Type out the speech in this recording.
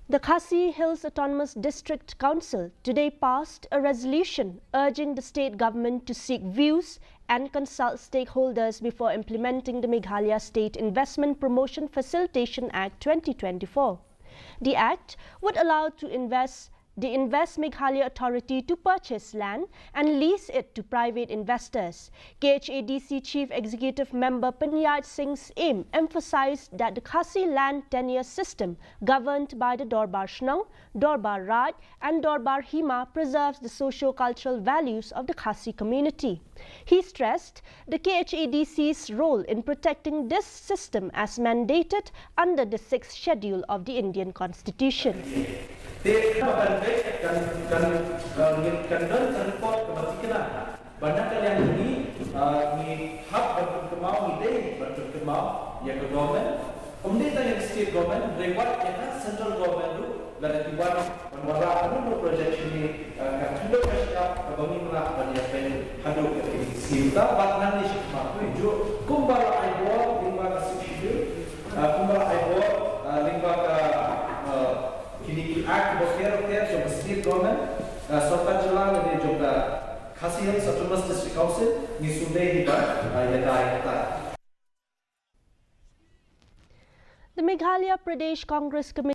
The Khasi Hills Autonomous District Council today passed a resolution urging the state government to seek views and consult stakeholders before implementing the Meghalaya State Investment Promotion Facilitation Act 2024. The act would allow the Invest Meghalaya Authority to purchase land and lease it to private investors. Khadc Chief Executive Member Panyat Singh's aim emphasized that the Khasi land tenure system governed by the Dorbar Shnau, Dorbar Raj and Dorbar Hima preserves the socio-cultural values of the Khasi community. He stressed the Khadc's role in protecting this system as mandated under the 6th schedule of the Indian Constitution. Banyak kalian ini hak berkembang ide berkembang yang ke government, pemerintah yang state government, lewat yang central government tu dari tiba menwara anu project ini kan sudah bersiap kami melak pada pen hadap ke sini. Batnan ni semua tu jo kumbara aibo lima kasih kumbara aibo lima ka kini act berkira jo state government सरकार चला रहे जो Khasi hills autonomous district council निसुंदे हिबा यदा The Meghalaya Pradesh Congress Committee